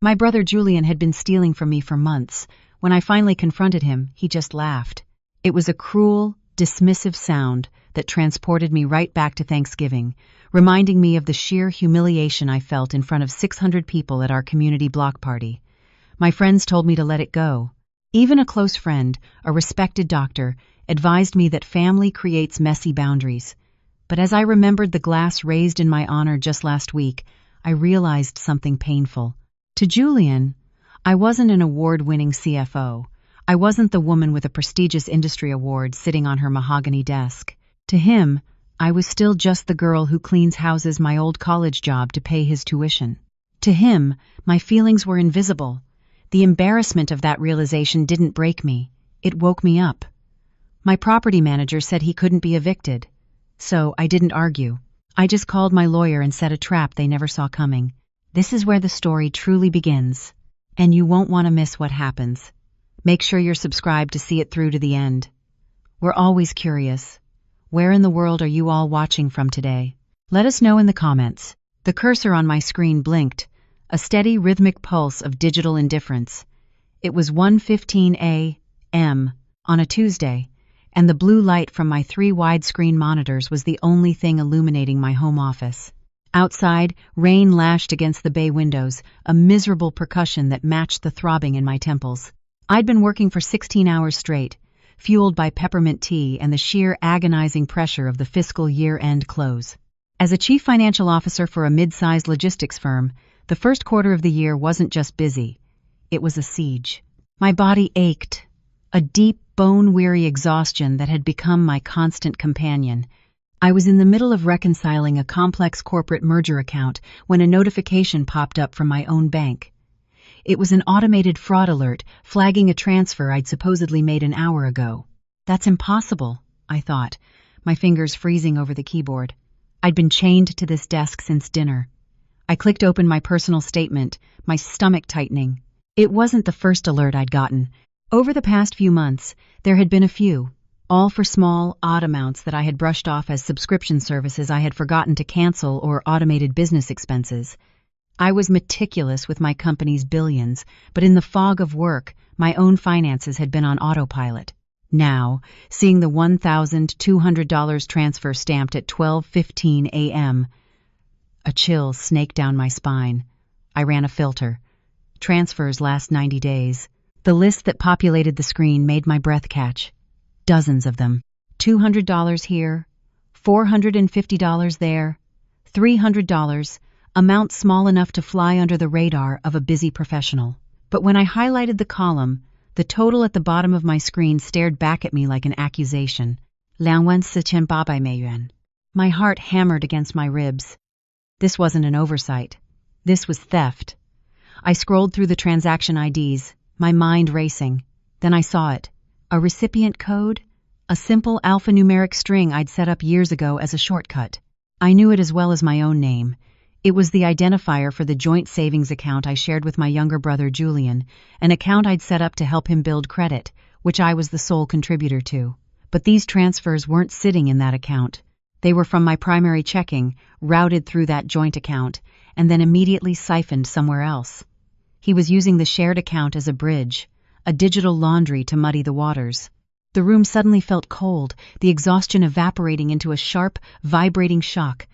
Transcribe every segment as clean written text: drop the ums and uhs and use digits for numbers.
My brother Julian had been stealing from me for months. When I finally confronted him, he just laughed. It was a cruel, dismissive sound that transported me right back to Thanksgiving, reminding me of the sheer humiliation I felt in front of 600 people at our community block party. My friends told me to let it go. Even a close friend, a respected doctor, advised me that family creates messy boundaries. But as I remembered the glass raised in my honor just last week, I realized something painful. To Julian, I wasn't an award-winning CFO. I wasn't the woman with a prestigious industry award sitting on her mahogany desk. To him, I was still just the girl who cleans houses my old college job to pay his tuition. To him, my feelings were invisible. The embarrassment of that realization didn't break me. It woke me up. My property manager said he couldn't be evicted. So I didn't argue. I just called my lawyer and set a trap they never saw coming. This is where the story truly begins. And you won't want to miss what happens. Make sure you're subscribed to see it through to the end. We're always curious. Where in the world are you all watching from today? Let us know in the comments. The cursor on my screen blinked, a steady rhythmic pulse of digital indifference. It was 1:15 a.m. on a Tuesday, and the blue light from my 3 widescreen monitors was the only thing illuminating my home office. Outside, rain lashed against the bay windows, a miserable percussion that matched the throbbing in my temples. I'd been working for 16 hours straight, fueled by peppermint tea and the sheer agonizing pressure of the fiscal year-end close. As a chief financial officer for a mid-sized logistics firm, the first quarter of the year wasn't just busy. It was a siege. My body ached, a deep, bone-weary exhaustion that had become my constant companion. I was in the middle of reconciling a complex corporate merger account when a notification popped up from my own bank. It was an automated fraud alert flagging a transfer I'd supposedly made an hour ago. That's impossible, I thought, my fingers freezing over the keyboard. I'd been chained to this desk since dinner. I clicked open my personal statement, my stomach tightening. It wasn't the first alert I'd gotten. Over the past few months, there had been a few, all for small, odd amounts that I had brushed off as subscription services I had forgotten to cancel or automated business expenses. I was meticulous with my company's billions, but in the fog of work, my own finances had been on autopilot. Now, seeing the $1,200 transfer stamped at 12:15 a.m., a chill snaked down my spine. I ran a filter. Transfers last 90 days. The list that populated the screen made my breath catch. Dozens of them. $200 here, $450 there, $300, amount small enough to fly under the radar of a busy professional. But when I highlighted the column, the total at the bottom of my screen stared back at me like an accusation. 2,400美元. My heart hammered against my ribs. This wasn't an oversight. This was theft. I scrolled through the transaction IDs, my mind racing. Then I saw it. A recipient code? A simple alphanumeric string I'd set up years ago as a shortcut. I knew it as well as my own name. It was the identifier for the joint savings account I shared with my younger brother Julian, an account I'd set up to help him build credit, which I was the sole contributor to. But these transfers weren't sitting in that account. They were from my primary checking, routed through that joint account, and then immediately siphoned somewhere else. He was using the shared account as a bridge, a digital laundry to muddy the waters. The room suddenly felt cold, the exhaustion evaporating into a sharp, vibrating shock.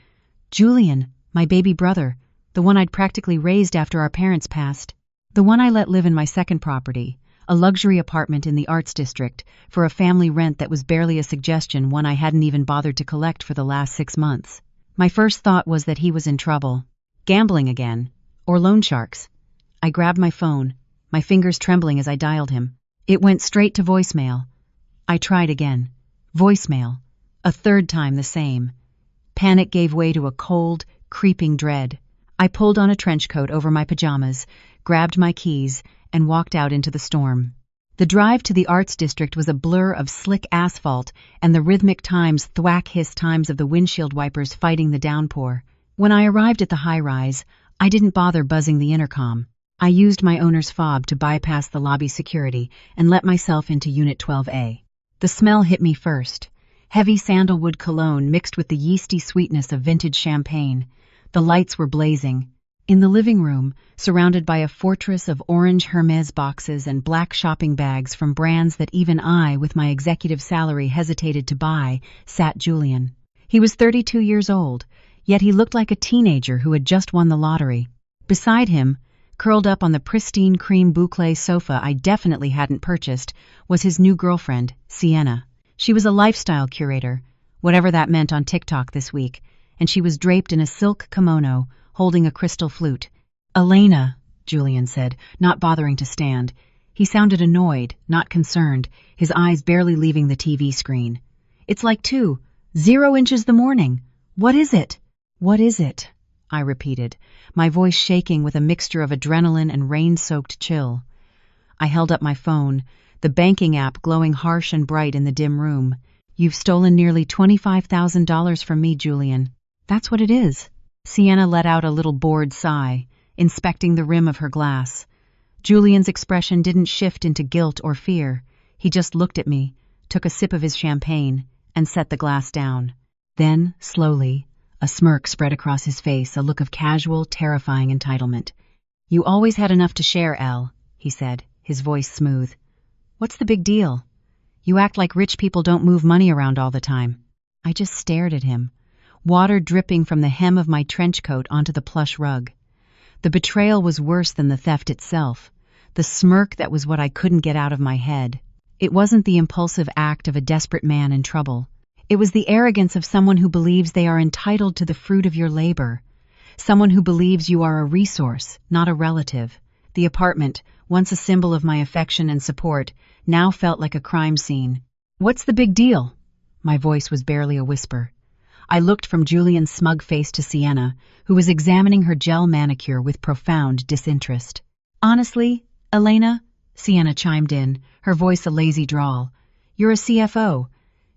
Julian, my baby brother, the one I'd practically raised after our parents passed, the one I let live in my second property, a luxury apartment in the Arts District, for a family rent that was barely a suggestion, one I hadn't even bothered to collect for the last 6 months. My first thought was that he was in trouble. Gambling again. Or loan sharks. I grabbed my phone, my fingers trembling as I dialed him. It went straight to voicemail. I tried again. Voicemail. A third time the same. Panic gave way to a cold, creeping dread. I pulled on a trench coat over my pajamas, grabbed my keys, and walked out into the storm. The drive to the Arts District was a blur of slick asphalt and the rhythmic times, thwack-hiss times of the windshield wipers fighting the downpour. When I arrived at the high-rise, I didn't bother buzzing the intercom. I used my owner's fob to bypass the lobby security and let myself into Unit 12A. The smell hit me first. Heavy sandalwood cologne mixed with the yeasty sweetness of vintage champagne. The lights were blazing. In the living room, surrounded by a fortress of orange Hermes boxes and black shopping bags from brands that even I, with my executive salary, hesitated to buy, sat Julian. He was 32 years old, yet he looked like a teenager who had just won the lottery. Beside him, curled up on the pristine cream boucle sofa I definitely hadn't purchased, was his new girlfriend, Sienna. She was a lifestyle curator, whatever that meant on TikTok this week, and she was draped in a silk kimono, holding a crystal flute. "Elena," Julian said, not bothering to stand. He sounded annoyed, not concerned, his eyes barely leaving the TV screen. "It's like 0 inches the morning. What is it?" "What is it?" I repeated, my voice shaking with a mixture of adrenaline and rain-soaked chill. I held up my phone, the banking app glowing harsh and bright in the dim room. "You've stolen nearly $25,000 from me, Julian." "That's what it is." Sienna let out a little bored sigh, inspecting the rim of her glass. Julian's expression didn't shift into guilt or fear. He just looked at me, took a sip of his champagne, and set the glass down. Then, slowly, a smirk spread across his face, a look of casual, terrifying entitlement. "You always had enough to share, Elle," he said, his voice smooth. "What's the big deal? You act like rich people don't move money around all the time." I just stared at him, water dripping from the hem of my trench coat onto the plush rug. The betrayal was worse than the theft itself. The smirk that was what I couldn't get out of my head. It wasn't the impulsive act of a desperate man in trouble. It was the arrogance of someone who believes they are entitled to the fruit of your labor. Someone who believes you are a resource, not a relative. The apartment, once a symbol of my affection and support, now felt like a crime scene. "What's the big deal?" My voice was barely a whisper. I looked from Julian's smug face to Sienna, who was examining her gel manicure with profound disinterest. "Honestly, Elena," Sienna chimed in, her voice a lazy drawl, "you're a CFO.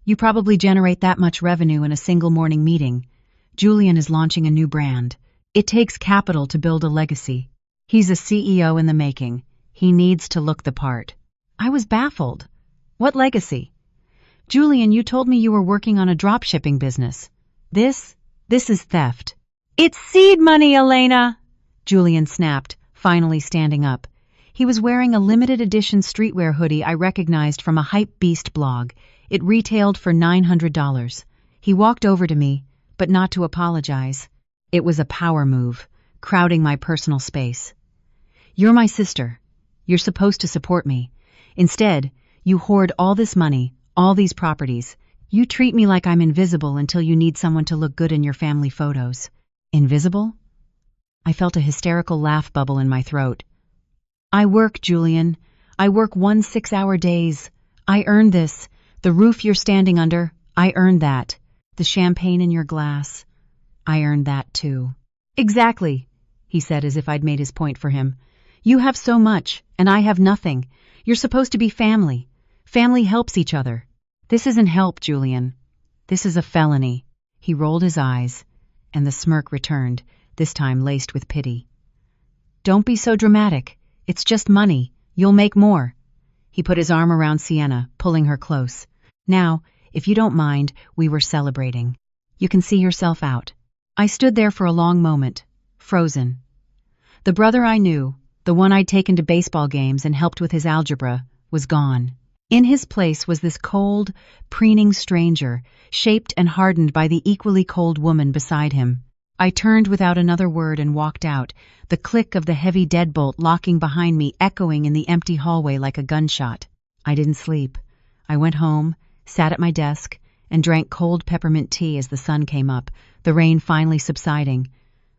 You probably generate that much revenue in a single morning meeting. Julian is launching a new brand. It takes capital to build a legacy. He's a CEO in the making. He needs to look the part." I was baffled. "What legacy?" "Julian, you told me you were working on a drop-shipping business. This is theft." "It's seed money, Elena!" Julian snapped, finally standing up. He was wearing a limited edition streetwear hoodie I recognized from a Hype Beast blog. It retailed for $900. He walked over to me, but not to apologize. It was a power move, crowding my personal space. "You're my sister. You're supposed to support me. Instead, you hoard all this money, all these properties. You treat me like I'm invisible until you need someone to look good in your family photos." "Invisible?" I felt a hysterical laugh bubble in my throat. "I work, Julian. I work 1 6-hour days. I earned this. The roof you're standing under, I earned that. The champagne in your glass, I earned that too." "Exactly," he said as if I'd made his point for him. "You have so much, and I have nothing. You're supposed to be family. Family helps each other." "This isn't help, Julian. This is a felony." He rolled his eyes, and the smirk returned, this time laced with pity. "Don't be so dramatic. It's just money. You'll make more." He put his arm around Sienna, pulling her close. "Now, if you don't mind, we were celebrating. You can see yourself out." I stood there for a long moment, frozen. The brother I knew, the one I'd taken to baseball games and helped with his algebra, was gone. In his place was this cold, preening stranger, shaped and hardened by the equally cold woman beside him. I turned without another word and walked out, the click of the heavy deadbolt locking behind me echoing in the empty hallway like a gunshot. I didn't sleep. I went home, sat at my desk, and drank cold peppermint tea as the sun came up, the rain finally subsiding.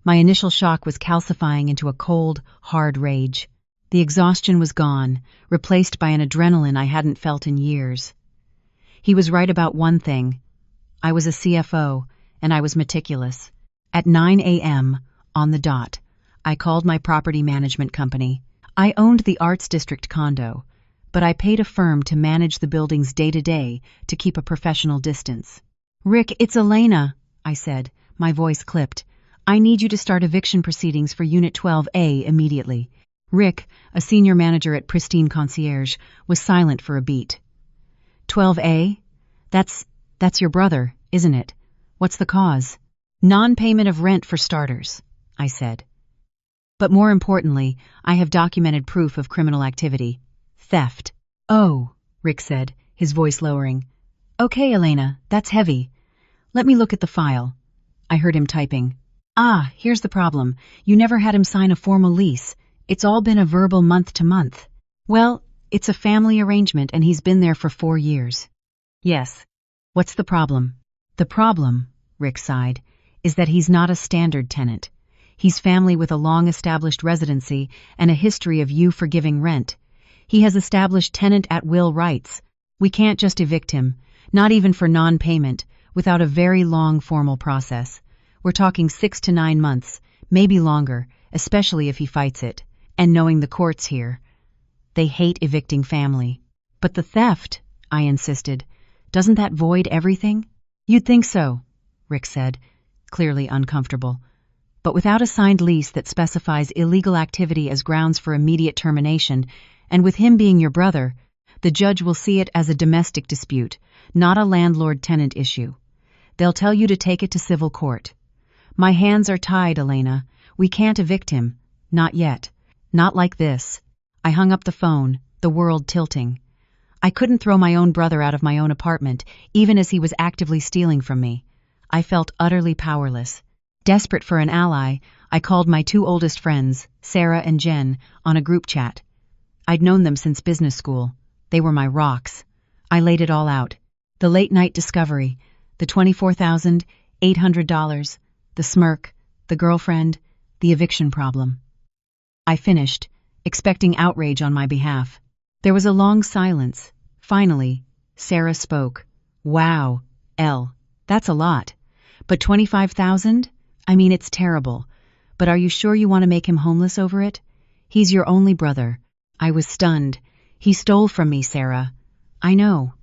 My initial shock was calcifying into a cold, hard rage. The exhaustion was gone, replaced by an adrenaline I hadn't felt in years. He was right about one thing. I was a CFO, and I was meticulous. At 9 a.m., on the dot, I called my property management company. I owned the Arts District condo, but I paid a firm to manage the building's day-to-day to keep a professional distance. "Rick, it's Elena," I said, my voice clipped. "I need you to start eviction proceedings for Unit 12A immediately." Rick, a senior manager at Pristine Concierge, was silent for a beat. 12A? That's your brother, isn't it? What's the cause?" "Non-payment of rent for starters," I said. But more importantly, I have documented proof of criminal activity. Theft. Oh, Rick said, his voice lowering. Okay, Elena, that's heavy. Let me look at the file. I heard him typing. Ah, here's the problem. You never had him sign a formal lease. It's all been a verbal month to month. Well, it's a family arrangement and he's been there for 4 years. Yes. What's the problem? The problem, Rick sighed, is that he's not a standard tenant. He's family with a long-established residency and a history of you forgiving rent. He has established tenant-at-will rights. We can't just evict him, not even for non-payment, without a very long formal process. We're talking 6 to 9 months, maybe longer, especially if he fights it. And knowing the courts here, they hate evicting family. But the theft, I insisted, doesn't that void everything? You'd think so, Rick said, clearly uncomfortable. But without a signed lease that specifies illegal activity as grounds for immediate termination, and with him being your brother, the judge will see it as a domestic dispute, not a landlord-tenant issue. They'll tell you to take it to civil court. My hands are tied, Elena. We can't evict him. Not yet. Not like this. I hung up the phone, the world tilting. I couldn't throw my own brother out of my own apartment, even as he was actively stealing from me. I felt utterly powerless. Desperate for an ally, I called my 2 oldest friends, Sarah and Jen, on a group chat. I'd known them since business school. They were my rocks. I laid it all out. The late-night discovery, the $24,800, the smirk, the girlfriend, the eviction problem. I finished, expecting outrage on my behalf. There was a long silence. Finally, Sarah spoke. Wow, Elle, that's a lot. But 25,000? I mean, it's terrible. But are you sure you want to make him homeless over it? He's your only brother. I was stunned. He stole from me, Sarah. I know.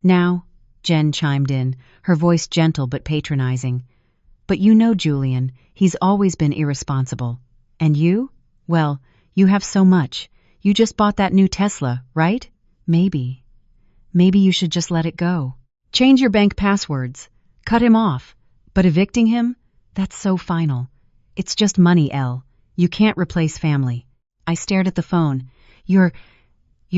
Now, Jen chimed in, her voice gentle but patronizing. But you know Julian, he's always been irresponsible. And you? Well, you have so much. You just bought that new Tesla, right? Maybe you should just let it go. Change your bank passwords. Cut him off. But evicting him? That's so final. It's just money, Elle. You can't replace family. I stared at the phone. You're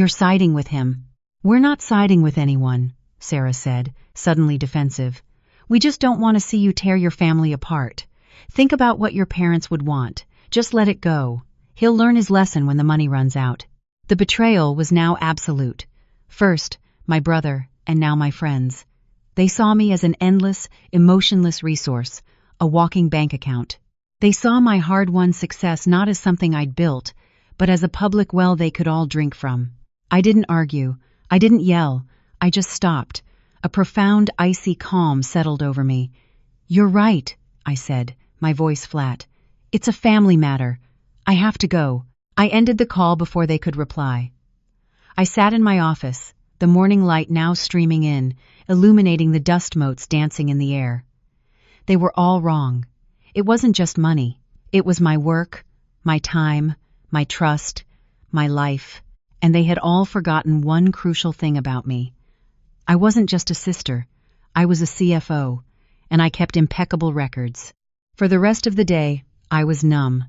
siding with him. We're not siding with anyone, Sarah said, suddenly defensive. We just don't want to see you tear your family apart. Think about what your parents would want. Just let it go. He'll learn his lesson when the money runs out. The betrayal was now absolute. First, my brother, and now my friends. They saw me as an endless, emotionless resource, a walking bank account. They saw my hard-won success not as something I'd built, but as a public well they could all drink from. I didn't argue. I didn't yell. I just stopped. A profound, icy calm settled over me. You're right, I said, my voice flat. It's a family matter. I have to go. I ended the call before they could reply. I sat in my office, the morning light now streaming in, illuminating the dust motes dancing in the air. They were all wrong. It wasn't just money. It was my work, my time, my trust, my life, and they had all forgotten one crucial thing about me. I wasn't just a sister. I was a CFO, and I kept impeccable records. For the rest of the day, I was numb.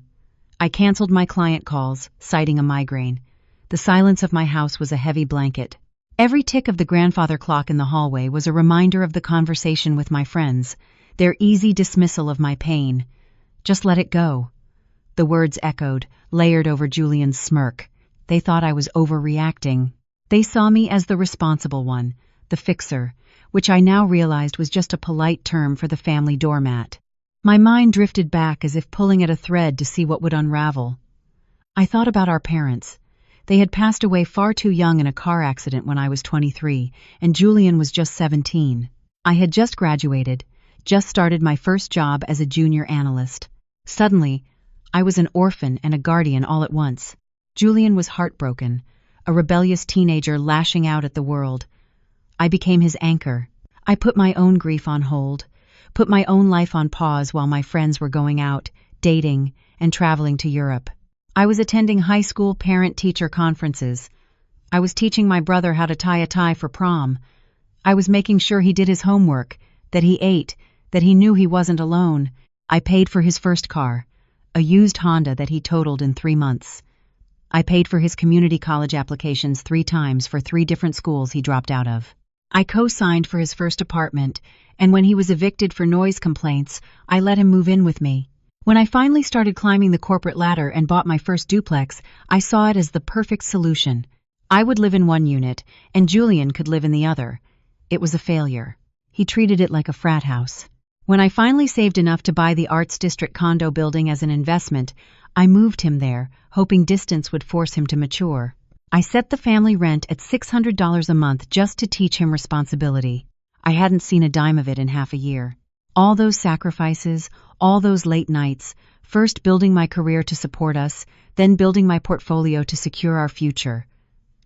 I canceled my client calls, citing a migraine. The silence of my house was a heavy blanket. Every tick of the grandfather clock in the hallway was a reminder of the conversation with my friends, their easy dismissal of my pain. Just let it go. The words echoed, layered over Julian's smirk. They thought I was overreacting. They saw me as the responsible one, the fixer, which I now realized was just a polite term for the family doormat. My mind drifted back as if pulling at a thread to see what would unravel. I thought about our parents. They had passed away far too young in a car accident when I was 23, and Julian was just 17. I had just graduated, just started my first job as a junior analyst. Suddenly, I was an orphan and a guardian all at once. Julian was heartbroken, a rebellious teenager lashing out at the world. I became his anchor. I put my own grief on hold, put my own life on pause while my friends were going out, dating, and traveling to Europe. I was attending high school parent-teacher conferences. I was teaching my brother how to tie a tie for prom. I was making sure he did his homework, that he ate, that he knew he wasn't alone. I paid for his first car, a used Honda that he totaled in 3 months. I paid for his community college applications 3 times for 3 different schools he dropped out of. I co-signed for his first apartment, and when he was evicted for noise complaints, I let him move in with me. When I finally started climbing the corporate ladder and bought my first duplex, I saw it as the perfect solution. I would live in one unit, and Julian could live in the other. It was a failure. He treated it like a frat house. When I finally saved enough to buy the Arts District condo building as an investment, I moved him there, hoping distance would force him to mature. I set the family rent at $600 a month just to teach him responsibility. I hadn't seen a dime of it in half a year. All those sacrifices, all those late nights, first building my career to support us, then building my portfolio to secure our future.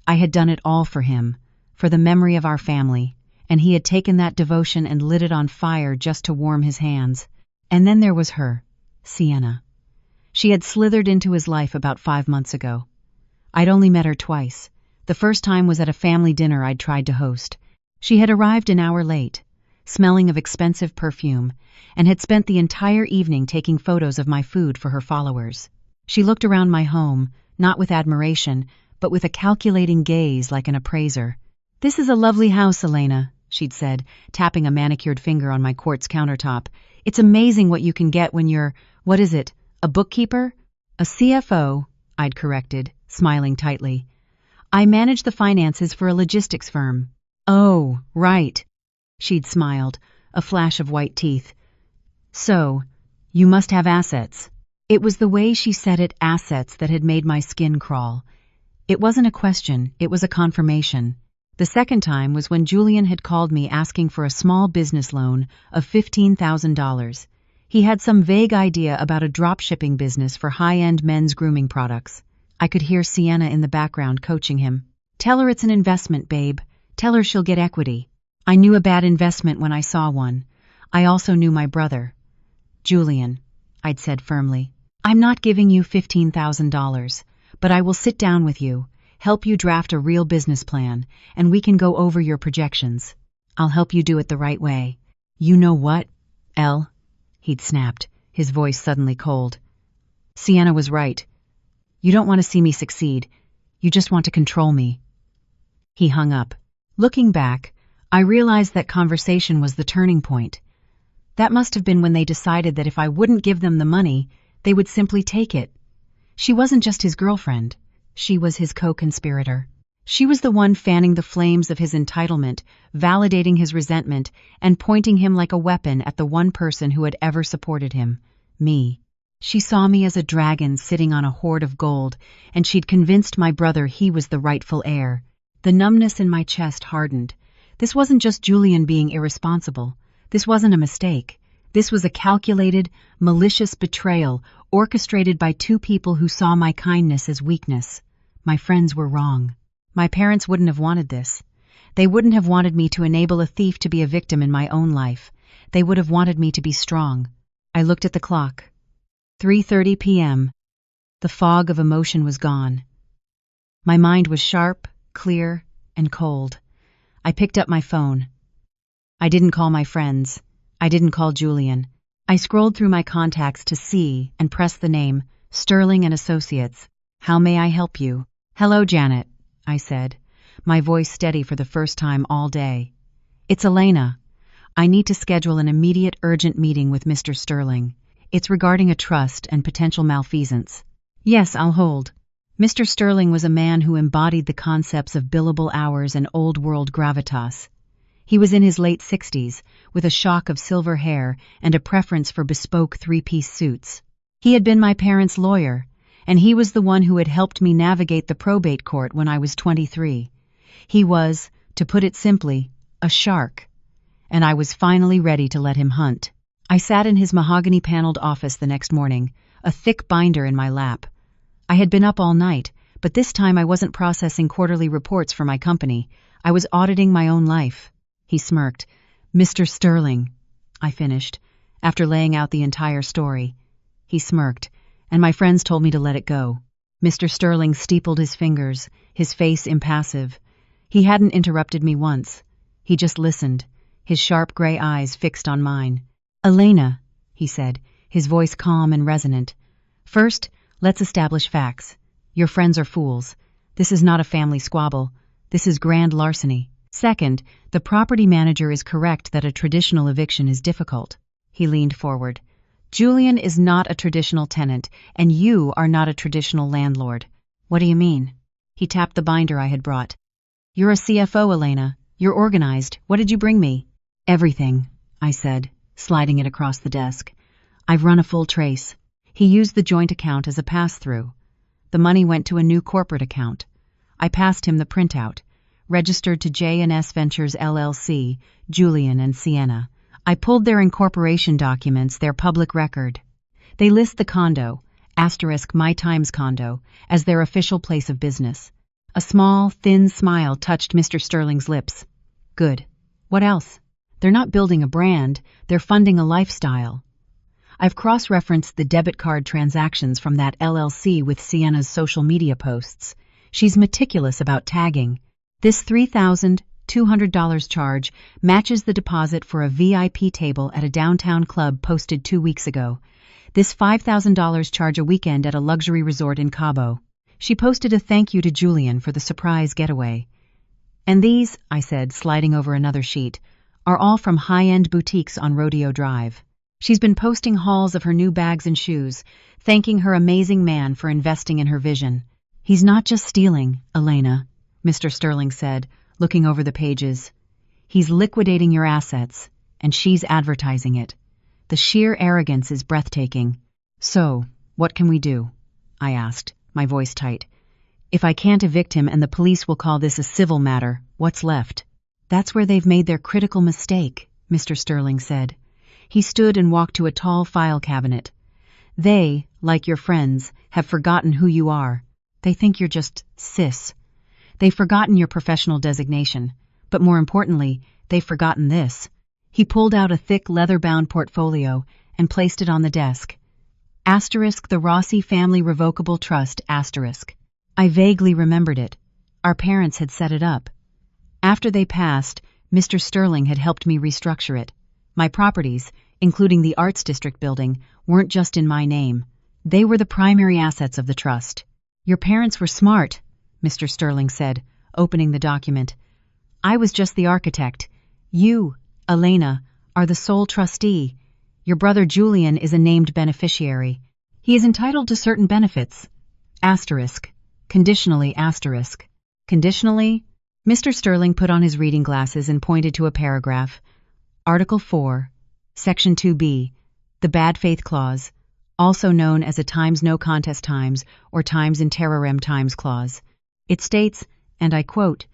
I had done it all for him, for the memory of our family, and he had taken that devotion and lit it on fire just to warm his hands. And then there was her, Sienna. She had slithered into his life about 5 months ago. I'd only met her twice. The first time was at a family dinner I'd tried to host. She had arrived an hour late, smelling of expensive perfume, and had spent the entire evening taking photos of my food for her followers. She looked around my home, not with admiration, but with a calculating gaze like an appraiser. "This is a lovely house, Elena," she'd said, tapping a manicured finger on my quartz countertop. "It's amazing what you can get when you're, what is it, a bookkeeper?" "A CFO," I'd corrected, smiling tightly. "I manage the finances for a logistics firm." "Oh, right," she'd smiled, a flash of white teeth. "So, you must have assets." It was the way she said it, assets, that had made my skin crawl. It wasn't a question, it was a confirmation. The second time was when Julian had called me asking for a small business loan of $15,000. He had some vague idea about a drop-shipping business for high-end men's grooming products. I could hear Sienna in the background coaching him. "Tell her it's an investment, babe. Tell her she'll get equity." I knew a bad investment when I saw one. I also knew my brother. "Julian," I'd said firmly, "I'm not giving you $15,000, but I will sit down with you, help you draft a real business plan, and we can go over your projections. I'll help you do it the right way." "You know what, Elle?" he'd snapped, his voice suddenly cold. "Sienna was right. You don't want to see me succeed. You just want to control me." He hung up. Looking back, I realized that conversation was the turning point. That must have been when they decided that if I wouldn't give them the money, they would simply take it. She wasn't just his girlfriend. She was his co-conspirator. She was the one fanning the flames of his entitlement, validating his resentment, and pointing him like a weapon at the one person who had ever supported him, me. She saw me as a dragon sitting on a hoard of gold, and she'd convinced my brother he was the rightful heir. The numbness in my chest hardened. This wasn't just Julian being irresponsible. This wasn't a mistake. This was a calculated, malicious betrayal orchestrated by 2 people who saw my kindness as weakness. My friends were wrong. My parents wouldn't have wanted this. They wouldn't have wanted me to enable a thief to be a victim in my own life. They would have wanted me to be strong. I looked at the clock. 3:30 p.m. The fog of emotion was gone. My mind was sharp, clear, and cold. I picked up my phone. I didn't call my friends. I didn't call Julian. I scrolled through my contacts to see and press the name, Sterling and Associates. "How may I help you?" "Hello, Janet," I said, my voice steady for the first time all day. "It's Elena. I need to schedule an immediate urgent meeting with Mr. Sterling. It's regarding a trust and potential malfeasance." "Yes, I'll hold." Mr. Sterling was a man who embodied the concepts of billable hours and old-world gravitas. He was in his late 60s, with a shock of silver hair and a preference for bespoke 3-piece suits. He had been my parents' lawyer, and he was the one who had helped me navigate the probate court when I was 23. He was, to put it simply, a shark, and I was finally ready to let him hunt. I sat in his mahogany-paneled office the next morning, a thick binder in my lap. I had been up all night, but this time I wasn't processing quarterly reports for my company. I was auditing my own life. He smirked. "Mr. Sterling," I finished, after laying out the entire story. He smirked, and my friends told me to let it go. Mr. Sterling steepled his fingers, his face impassive. He hadn't interrupted me once. He just listened, his sharp gray eyes fixed on mine. "Elena," he said, his voice calm and resonant, First, let's establish facts. Your friends are fools. This is not a family squabble. This is grand larceny. Second, the property manager is correct that a traditional eviction is difficult. He leaned forward. Julian is not a traditional tenant, and you are not a traditional landlord. What do you mean? He tapped the binder I had brought. You're a CFO, Elena. You're organized. What did you bring me? Everything, I said, sliding it across the desk. I've run a full trace. He used the joint account as a pass-through. The money went to a new corporate account. I passed him the printout, registered to J&S Ventures LLC, Julian and Sienna. I pulled their incorporation documents, their public record. They list the condo, * My Times condo, as their official place of business. A small, thin smile touched Mr. Sterling's lips. Good. What else? They're not building a brand, they're funding a lifestyle. I've cross-referenced the debit card transactions from that LLC with Sienna's social media posts. She's meticulous about tagging. This $3,200 charge matches the deposit for a VIP table at a downtown club posted 2 weeks ago. This $5,000 charge a weekend at a luxury resort in Cabo. She posted a thank you to Julian for the surprise getaway. And these, I said, sliding over another sheet, are all from high-end boutiques on Rodeo Drive. She's been posting hauls of her new bags and shoes, thanking her amazing man for investing in her vision. He's not just stealing, Elena, Mr. Sterling said, looking over the pages. He's liquidating your assets, and she's advertising it. The sheer arrogance is breathtaking. So, what can we do? I asked, my voice tight. If I can't evict him and the police will call this a civil matter, what's left? That's where they've made their critical mistake, Mr. Sterling said. He stood and walked to a tall file cabinet. They, like your friends, have forgotten who you are. They think you're just sis. They've forgotten your professional designation, but more importantly, they've forgotten this. He pulled out a thick leather-bound portfolio and placed it on the desk. * The Rossi Family Revocable Trust, *. I vaguely remembered it. Our parents had set it up. After they passed, Mr. Sterling had helped me restructure it. My properties, including the Arts District building, weren't just in my name. They were the primary assets of the trust. Your parents were smart, Mr. Sterling said, opening the document. I was just the architect. You, Elena, are the sole trustee. Your brother Julian is a named beneficiary. He is entitled to certain benefits. Conditionally. Conditionally? Mr. Sterling put on his reading glasses and pointed to a paragraph. Article 4, Section 2B, the Bad Faith Clause, also known as a Times No Contest Times or Times in Terrorem Times Clause. It states, and I quote,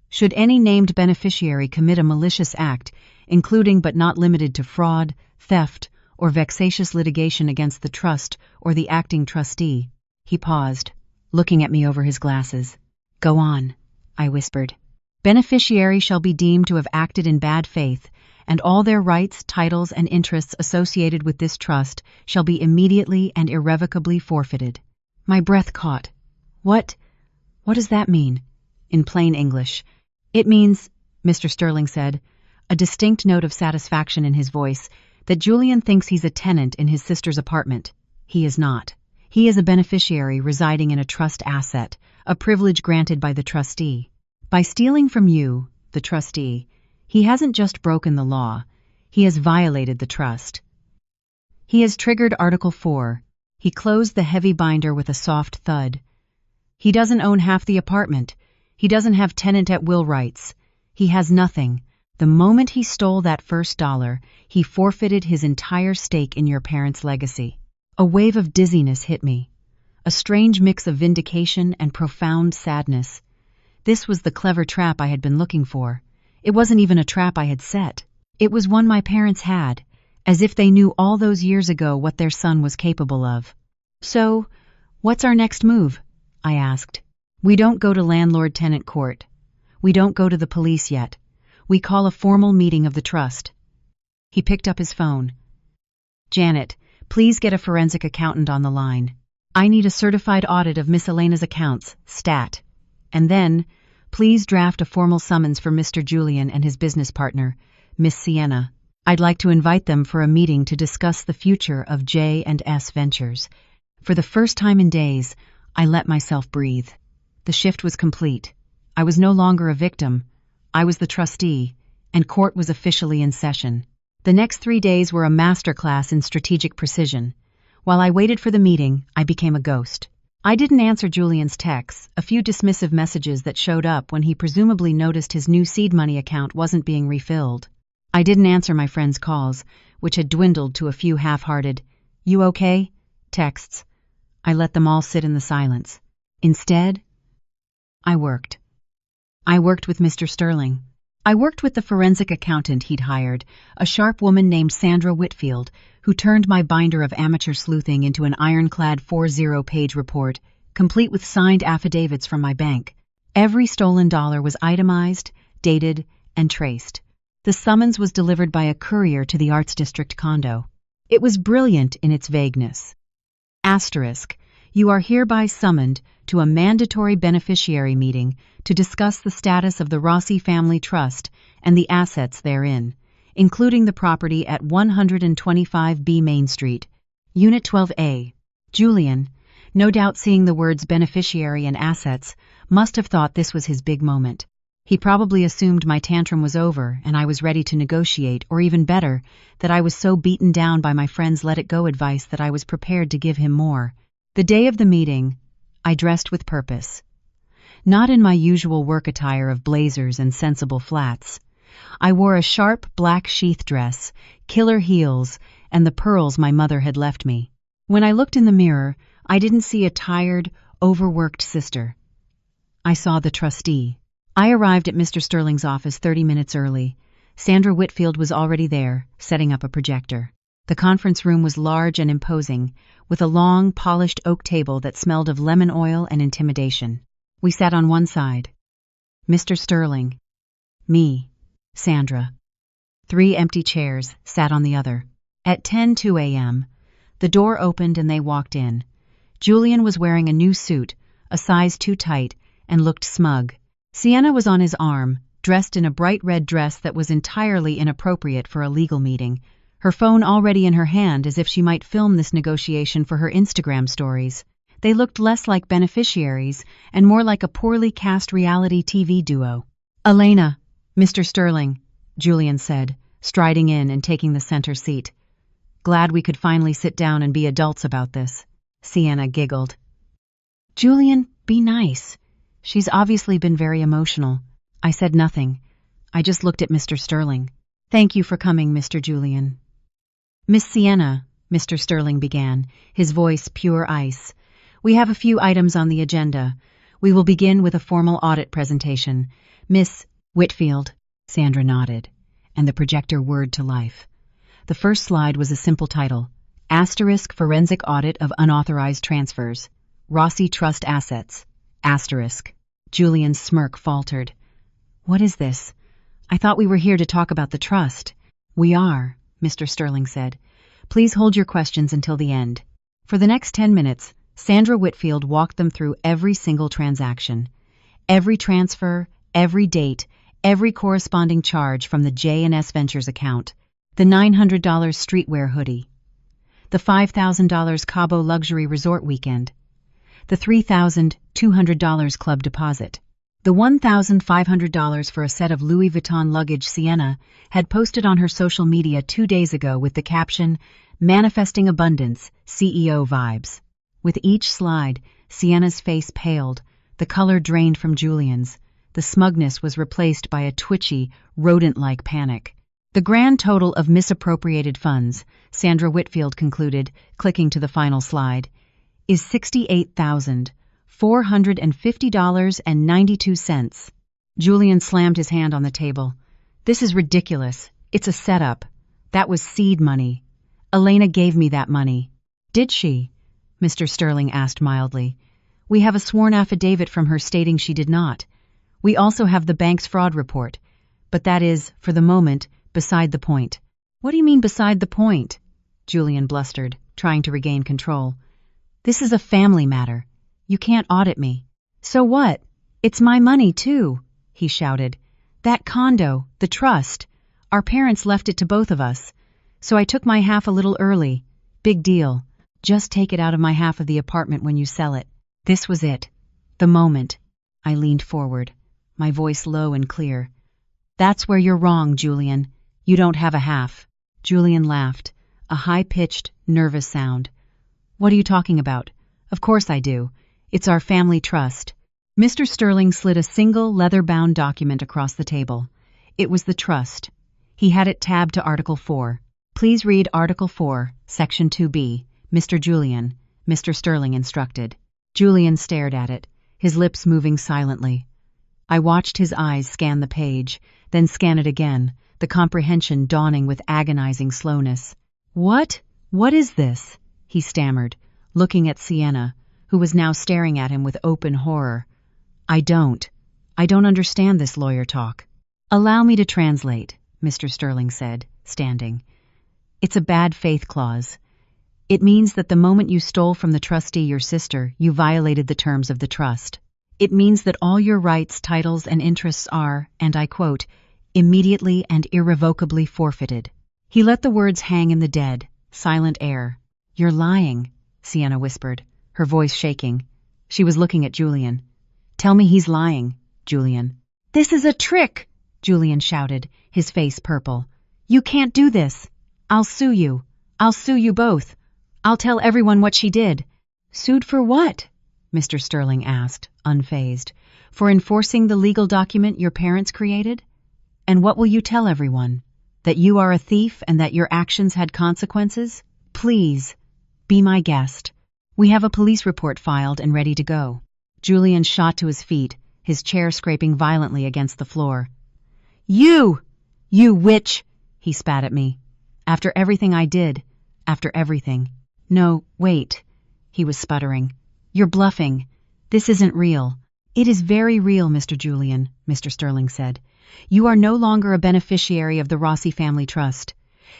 should any named beneficiary commit a malicious act, including but not limited to fraud, theft, or vexatious litigation against the trust or the acting trustee. He paused, looking at me over his glasses. Go on, I whispered. Beneficiary shall be deemed to have acted in bad faith, and all their rights, titles, and interests associated with this trust shall be immediately and irrevocably forfeited. My breath caught. What does that mean? In plain English. It means, Mr. Sterling said, a distinct note of satisfaction in his voice, that Julian thinks he's a tenant in his sister's apartment. He is not. He is a beneficiary residing in a trust asset, a privilege granted by the trustee. By stealing from you, the trustee, he hasn't just broken the law, he has violated the trust. He has triggered Article 4. He closed the heavy binder with a soft thud. He doesn't own half the apartment. He doesn't have tenant-at-will rights. He has nothing. The moment he stole that first dollar, he forfeited his entire stake in your parents' legacy. A wave of dizziness hit me, a strange mix of vindication and profound sadness. This was the clever trap I had been looking for. It wasn't even a trap I had set. It was one my parents had, as if they knew all those years ago what their son was capable of. So, what's our next move? I asked. We don't go to landlord-tenant court. We don't go to the police yet. We call a formal meeting of the trust. He picked up his phone. Janet, please get a forensic accountant on the line. I need a certified audit of Miss Elena's accounts, stat. And then, please draft a formal summons for Mr. Julian and his business partner, Miss Sienna. I'd like to invite them for a meeting to discuss the future of J&S Ventures. For the first time in days, I let myself breathe. The shift was complete. I was no longer a victim. I was the trustee, and court was officially in session. The next 3 days were a masterclass in strategic precision. While I waited for the meeting, I became a ghost. I didn't answer Julian's texts, a few dismissive messages that showed up when he presumably noticed his new seed money account wasn't being refilled. I didn't answer my friends' calls, which had dwindled to a few half-hearted, "You okay?" texts. I let them all sit in the silence. Instead, I worked. I worked with Mr. Sterling. I worked with the forensic accountant he'd hired, a sharp woman named Sandra Whitfield, who turned my binder of amateur sleuthing into an ironclad 40-page report, complete with signed affidavits from my bank. Every stolen dollar was itemized, dated, and traced. The summons was delivered by a courier to the Arts District condo. It was brilliant in its vagueness. Asterisk, you are hereby summoned to a mandatory beneficiary meeting to discuss the status of the Rossi Family Trust and the assets therein, including the property at 125B Main Street, Unit 12A. Julian, no doubt seeing the words beneficiary and assets, must have thought this was his big moment. He probably assumed my tantrum was over and I was ready to negotiate, or even better, that I was so beaten down by my friend's let-it-go advice that I was prepared to give him more. The day of the meeting, I dressed with purpose. Not in my usual work attire of blazers and sensible flats. I wore a sharp black sheath dress, killer heels, and the pearls my mother had left me. When I looked in the mirror, I didn't see a tired, overworked sister. I saw the trustee. I arrived at Mr. Sterling's office 30 minutes early. Sandra Whitfield was already there, setting up a projector. The conference room was large and imposing, with a long, polished oak table that smelled of lemon oil and intimidation. We sat on one side. Mr. Sterling, me, Sandra. 3 empty chairs sat on the other. At 10:02 a.m., the door opened and they walked in. Julian was wearing a new suit, a size too tight, and looked smug. Sienna was on his arm, dressed in a bright red dress that was entirely inappropriate for a legal meeting, her phone already in her hand as if she might film this negotiation for her Instagram stories. They looked less like beneficiaries and more like a poorly cast reality TV duo. "Elena, Mr. Sterling," Julian said, striding in and taking the center seat. "Glad we could finally sit down and be adults about this." Sienna giggled. "Julian, be nice. She's obviously been very emotional." I said nothing. I just looked at Mr. Sterling. "Thank you for coming, Mr. Julian." "Miss Sienna," Mr. Sterling began, his voice pure ice. "We have a few items on the agenda. We will begin with a formal audit presentation. Miss Whitfield." Sandra nodded, and the projector whirred to life. The first slide was a simple title: Asterisk Forensic Audit of Unauthorized Transfers. Rossi Trust Assets. Asterisk. Julian's smirk faltered. "What is this? I thought we were here to talk about the trust." "We are," Mr. Sterling said. "Please hold your questions until the end." For the next 10 minutes, Sandra Whitfield walked them through every single transaction. Every transfer, every date, every corresponding charge from the J&S Ventures account. The $900 streetwear hoodie. The $5,000 Cabo luxury resort weekend. The $3,200 club deposit. The $1,500 for a set of Louis Vuitton luggage Sienna had posted on her social media 2 days ago with the caption, "Manifesting Abundance, CEO Vibes." With each slide, Sienna's face paled, the color drained from Julian's. The smugness was replaced by a twitchy, rodent-like panic. "The grand total of misappropriated funds," Sandra Whitfield concluded, clicking to the final slide, "is $68,450.92. Julian slammed his hand on the table. "This is ridiculous. It's a setup. That was seed money. Elena gave me that money." "Did she?" Mr. Sterling asked mildly. "We have a sworn affidavit from her stating she did not. We also have the bank's fraud report. But that is, for the moment, beside the point." "What do you mean beside the point?" Julian blustered, trying to regain control. "This is a family matter. You can't audit me." "So what? It's my money, too," he shouted. "That condo, the trust. Our parents left it to both of us. So I took my half a little early. Big deal." Just take it out of my half of the apartment when you sell it. This was it. The moment. I leaned forward, my voice low and clear. That's where you're wrong, Julian. You don't have a half. Julian laughed, a high-pitched, nervous sound. What are you talking about? Of course I do. It's our family trust. Mr. Sterling slid a single leather-bound document across the table. It was the trust. He had it tabbed to Article 4. Please read Article 4, Section 2B, Mr. Julian, Mr. Sterling instructed. Julian stared at it, his lips moving silently. I watched his eyes scan the page, then scan it again, the comprehension dawning with agonizing slowness. What is this? He stammered, looking at Sienna, who was now staring at him with open horror. I don't understand this lawyer talk. Allow me to translate, Mr. Sterling said, standing. It's a bad faith clause. It means that the moment you stole from the trustee your sister, you violated the terms of the trust. It means that all your rights, titles, and interests are, and I quote, immediately and irrevocably forfeited. He let the words hang in the dead, silent air. You're lying, Sienna whispered, her voice shaking. She was looking at Julian. Tell me he's lying, Julian. This is a trick, Julian shouted, his face purple. You can't do this. I'll sue you. I'll sue you both. I'll tell everyone what she did. Sued for what? Mr. Sterling asked, unfazed. For enforcing the legal document your parents created? And what will you tell everyone? That you are a thief and that your actions had consequences? Please, be my guest. We have a police report filed and ready to go. Julian shot to his feet, his chair scraping violently against the floor. You witch, he spat at me. After everything I did, after everything. No, wait, he was sputtering. You're bluffing. This isn't real. It is very real, Mr. Julian, Mr. Sterling said. You are no longer a beneficiary of the Rossi Family Trust.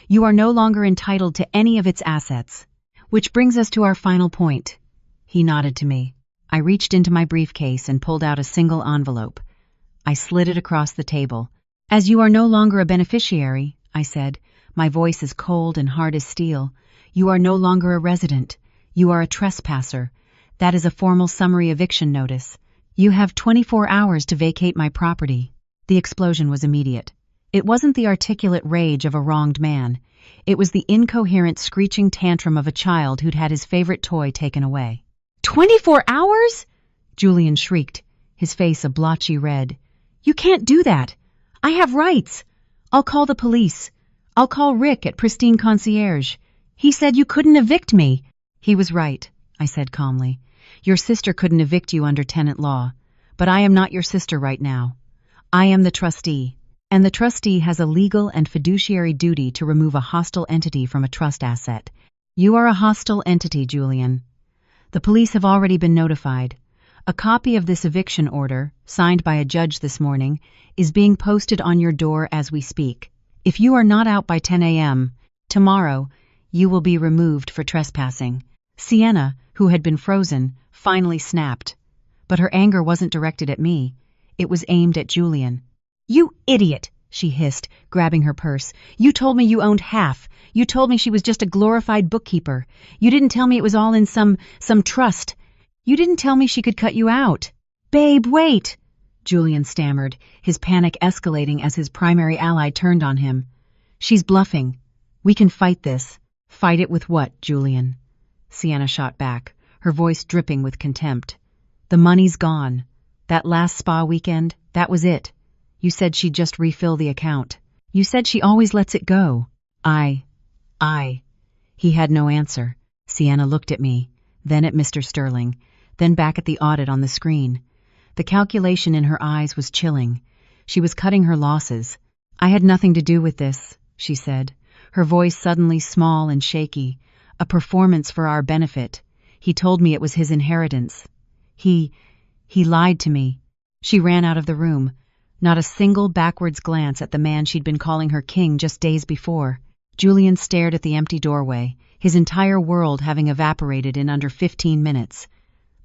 You are no longer entitled to any of its assets. Which brings us to our final point. He nodded to me. I reached into my briefcase and pulled out a single envelope. I slid it across the table. As you are no longer a beneficiary, I said, my voice as cold and hard as steel, you are no longer a resident. You are a trespasser. That is a formal summary eviction notice. You have 24 hours to vacate my property. The explosion was immediate. It wasn't the articulate rage of a wronged man. It was the incoherent screeching tantrum of a child who'd had his favorite toy taken away. 24 hours? Julian shrieked, his face a blotchy red. You can't do that. I have rights. I'll call the police. I'll call Rick at Pristine Concierge. He said you couldn't evict me. He was right, I said calmly. Your sister couldn't evict you under tenant law. But I am not your sister right now. I am the trustee. And the trustee has a legal and fiduciary duty to remove a hostile entity from a trust asset. You are a hostile entity, Julian. The police have already been notified. A copy of this eviction order, signed by a judge this morning, is being posted on your door as we speak. If you are not out by 10 a.m., tomorrow, you will be removed for trespassing. Sienna, who had been frozen, finally snapped. But her anger wasn't directed at me. It was aimed at Julian. You idiot, she hissed, grabbing her purse. You told me you owned half. You told me she was just a glorified bookkeeper. You didn't tell me it was all in some trust. You didn't tell me she could cut you out. Babe, wait, Julian stammered, his panic escalating as his primary ally turned on him. She's bluffing. We can fight this. Fight it with what, Julian? Sienna shot back, her voice dripping with contempt. The money's gone. That last spa weekend, that was it. You said she'd just refill the account. You said she always lets it go. He had no answer. Sienna looked at me, then at Mr. Sterling, then back at the audit on the screen. The calculation in her eyes was chilling. She was cutting her losses. I had nothing to do with this, she said, her voice suddenly small and shaky. A performance for our benefit. He told me it was his inheritance. He lied to me. She ran out of the room. Not a single backwards glance at the man she'd been calling her king just days before. Julian stared at the empty doorway, his entire world having evaporated in under 15 minutes.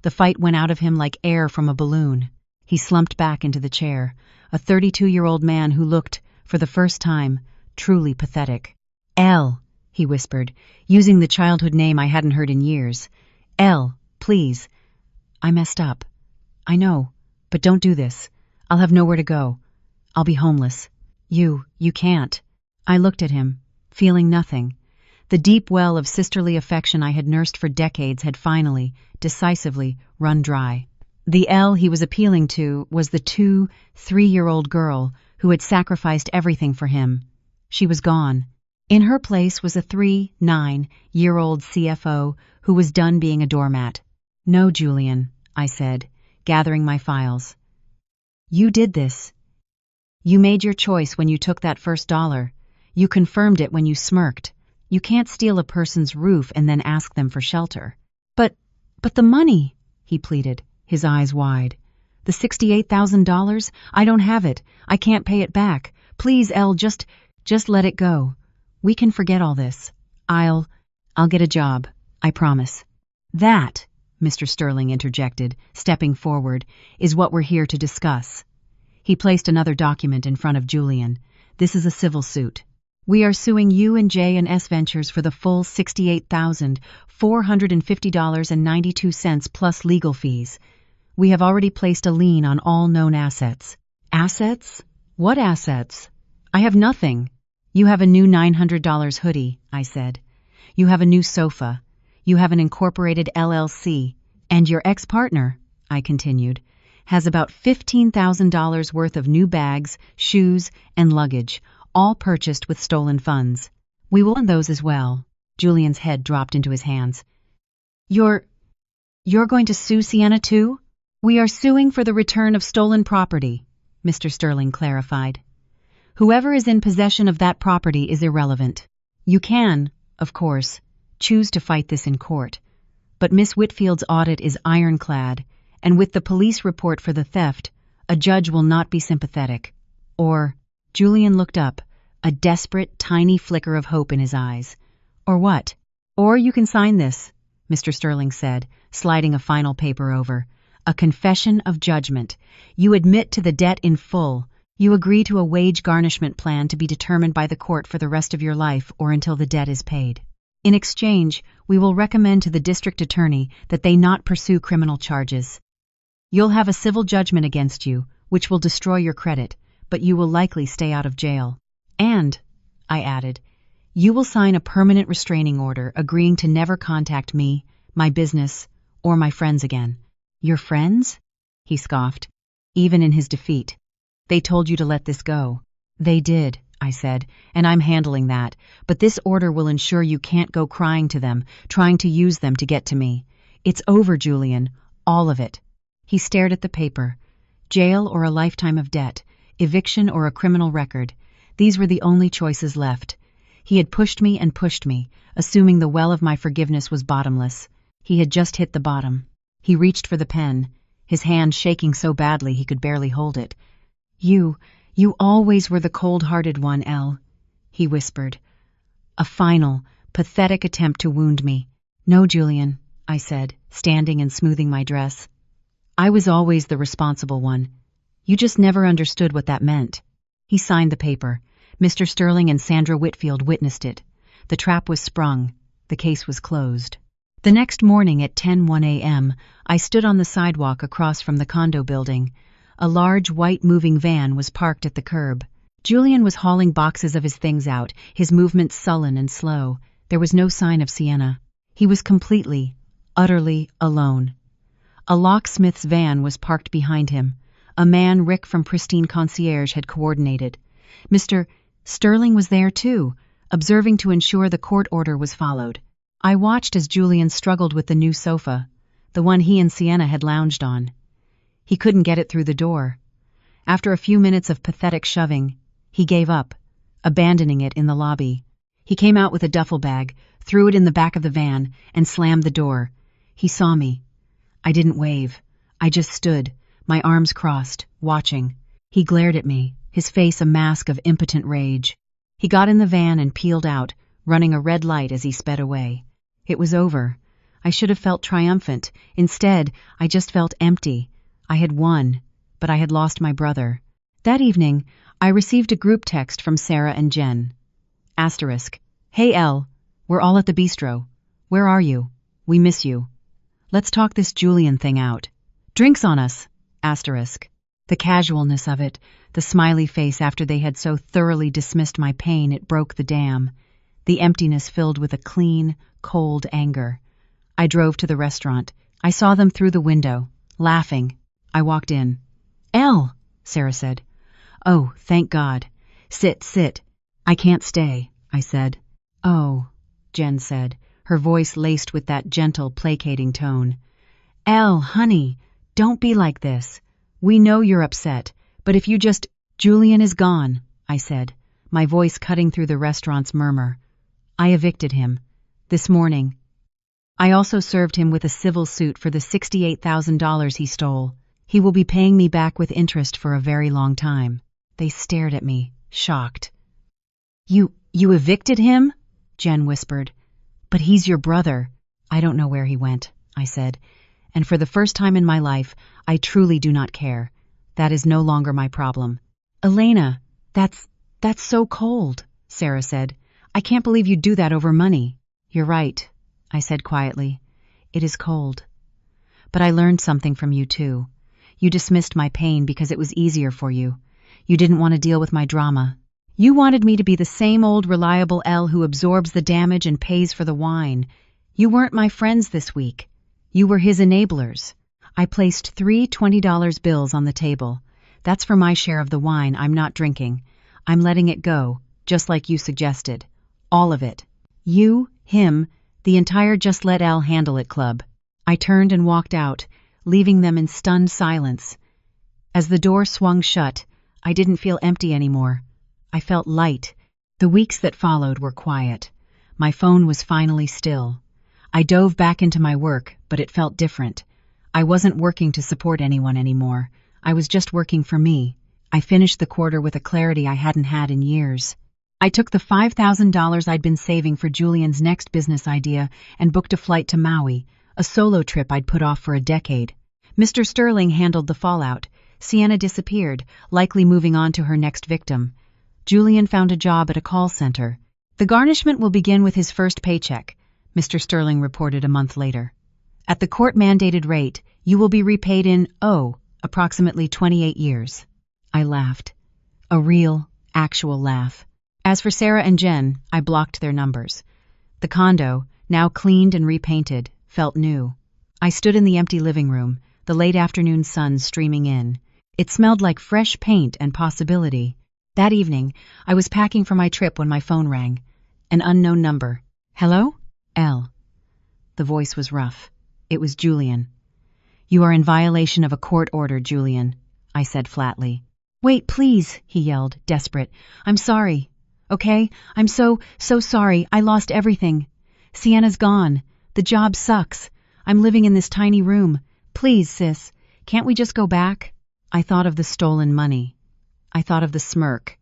The fight went out of him like air from a balloon. He slumped back into the chair, a 32-year-old man who looked, for the first time, truly pathetic. Elle, he whispered, using the childhood name I hadn't heard in years. Elle, please. I messed up. I know, but don't do this. I'll have nowhere to go. I'll be homeless. You can't. I looked at him, feeling nothing. The deep well of sisterly affection I had nursed for decades had finally, decisively, run dry. The Elle he was appealing to was the 3-year-old girl who had sacrificed everything for him. She was gone. In her place was a 9-year-old CFO who was done being a doormat. No, Julian, I said, gathering my files. You did this. You made your choice when you took that first dollar. You confirmed it when you smirked. You can't steal a person's roof and then ask them for shelter. But the money, he pleaded, his eyes wide. The $68,000? I don't have it. I can't pay it back. Please, Elle, just let it go. We can forget all this. I'll get a job. I promise. That, Mr. Sterling interjected, stepping forward, is what we're here to discuss. He placed another document in front of Julian. This is a civil suit. We are suing you and J&S Ventures for the full $68,450.92 plus legal fees. We have already placed a lien on all known assets. Assets? What assets? I have nothing. You have a new $900 hoodie, I said. You have a new sofa. You have an incorporated LLC. And your ex-partner, I continued, has about $15,000 worth of new bags, shoes, and luggage, all purchased with stolen funds. We will own those as well. Julian's head dropped into his hands. You're going to sue Sienna too? We are suing for the return of stolen property, Mr. Sterling clarified. Whoever is in possession of that property is irrelevant. You can, of course, choose to fight this in court, but Miss Whitfield's audit is ironclad, and with the police report for the theft, a judge will not be sympathetic. Or, Julian looked up, a desperate, tiny flicker of hope in his eyes. Or what? Or you can sign this, Mr. Sterling said, sliding a final paper over. A confession of judgment. You admit to the debt in full. You agree to a wage garnishment plan to be determined by the court for the rest of your life or until the debt is paid. In exchange, we will recommend to the district attorney that they not pursue criminal charges. You'll have a civil judgment against you, which will destroy your credit, but you will likely stay out of jail. And, I added, you will sign a permanent restraining order agreeing to never contact me, my business, or my friends again. Your friends? He scoffed, even in his defeat. They told you to let this go. They did, I said, and I'm handling that, but this order will ensure you can't go crying to them, trying to use them to get to me. It's over, Julian, all of it. He stared at the paper. Jail or a lifetime of debt, eviction or a criminal record. These were the only choices left. He had pushed me and pushed me, assuming the well of my forgiveness was bottomless. He had just hit the bottom. He reached for the pen, his hand shaking so badly he could barely hold it. You always were the cold-hearted one, Elle, he whispered. A final, pathetic attempt to wound me. No, Julian, I said, standing and smoothing my dress. I was always the responsible one. You just never understood what that meant. He signed the paper. Mr. Sterling and Sandra Whitfield witnessed it. The trap was sprung. The case was closed. The next morning at 10:01 a.m., I stood on the sidewalk across from the condo building. A large white moving van was parked at the curb. Julian was hauling boxes of his things out, his movements sullen and slow. There was no sign of Sienna. He was completely, utterly alone. A locksmith's van was parked behind him. A man Rick from Pristine Concierge had coordinated. Mr. Sterling was there too, observing to ensure the court order was followed. I watched as Julian struggled with the new sofa, the one he and Sienna had lounged on. He couldn't get it through the door. After a few minutes of pathetic shoving, he gave up, abandoning it in the lobby. He came out with a duffel bag, threw it in the back of the van, and slammed the door. He saw me. I didn't wave. I just stood, my arms crossed, watching. He glared at me, his face a mask of impotent rage. He got in the van and peeled out, running a red light as he sped away. It was over. I should have felt triumphant. Instead, I just felt empty. I had won, but I had lost my brother. That evening, I received a group text from Sarah and Jen. Asterisk. Hey Elle, We're all at the bistro. Where are you? We miss you. Let's talk this Julian thing out. Drinks on us! Asterisk. The casualness of it, the smiley face after they had so thoroughly dismissed my pain it broke the dam. The emptiness filled with a clean, cold anger. I drove to the restaurant. I saw them through the window, laughing. I walked in. Elle, Sarah said. Oh, thank God. Sit. I can't stay, I said. Oh, Jen said, her voice laced with that gentle, placating tone. Elle, honey, don't be like this. We know you're upset, but if you just— Julian is gone, I said, my voice cutting through the restaurant's murmur. I evicted him. This morning. I also served him with a civil suit for the $68,000 he stole. He will be paying me back with interest for a very long time. They stared at me, shocked. You evicted him? Jen whispered. But he's your brother. I don't know where he went, I said. And for the first time in my life, I truly do not care. That is no longer my problem. Elena, that's so cold, Sarah said. I can't believe you'd do that over money. You're right, I said quietly. It is cold. But I learned something from you too. You dismissed my pain because it was easier for you. You didn't want to deal with my drama. You wanted me to be the same old reliable Elle who absorbs the damage and pays for the wine. You weren't my friends this week. You were his enablers. I placed 3 $20 bills on the table. That's for my share of the wine I'm not drinking. I'm letting it go, just like you suggested. All of it. You, him, the entire Just Let Elle Handle It club. I turned and walked out, leaving them in stunned silence. As the door swung shut, I didn't feel empty anymore. I felt light. The weeks that followed were quiet. My phone was finally still. I dove back into my work, but it felt different. I wasn't working to support anyone anymore. I was just working for me. I finished the quarter with a clarity I hadn't had in years. I took the $5,000 I'd been saving for Julian's next business idea and booked a flight to Maui, a solo trip I'd put off for a decade. Mr. Sterling handled the fallout. Sienna disappeared, likely moving on to her next victim. Julian found a job at a call center. The garnishment will begin with his first paycheck, Mr. Sterling reported a month later. At the court-mandated rate, you will be repaid in, approximately 28 years. I laughed. A real, actual laugh. As for Sarah and Jen, I blocked their numbers. The condo, now cleaned and repainted, felt new. I stood in the empty living room, the late afternoon sun streaming in. It smelled like fresh paint and possibility. That evening, I was packing for my trip when my phone rang. An unknown number. Hello? Elle. The voice was rough. It was Julian. You are in violation of a court order, Julian, I said flatly. Wait, please, he yelled, desperate. I'm sorry. Okay? I'm so sorry. I lost everything. Sienna's gone. The job sucks. I'm living in this tiny room. Please, sis, can't we just go back? I thought of the stolen money. I thought of the smirk.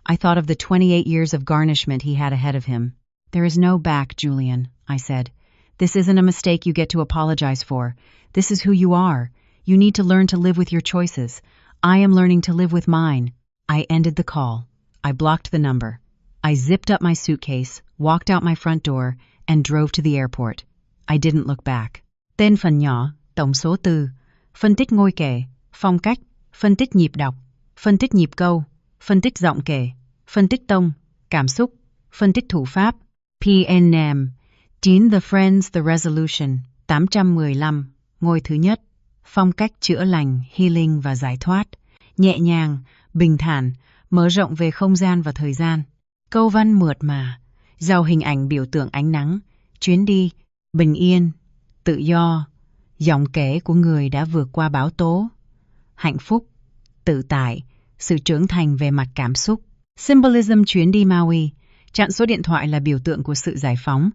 I thought of the 28 years of garnishment he had ahead of him. There is no back, Julian, I said. This isn't a mistake you get to apologize for. This is who you are. You need to learn to live with your choices. I am learning to live with mine. I ended the call. I blocked the number. I zipped up my suitcase, walked out my front door, and drove to the airport. I didn't look back. Tên phần nhỏ, tổng số từ, phân tích ngôi kể, phong cách, phân tích nhịp đọc, phân tích nhịp câu, phân tích giọng kể, phân tích tông, cảm xúc, phân tích thủ pháp, PNM, 9 The Friends The Resolution, 815, ngôi thứ nhất, phong cách chữa lành, healing và giải thoát, nhẹ nhàng, bình thản, mở rộng về không gian và thời gian, câu văn mượt mà, giàu hình ảnh biểu tượng ánh nắng, chuyến đi, bình yên, tự do, giọng kể của người đã vượt qua bão tố, hạnh phúc, tự tại, sự trưởng thành về mặt cảm xúc. Symbolism chuyến đi Maui, chặn số điện thoại là biểu tượng của sự giải phóng,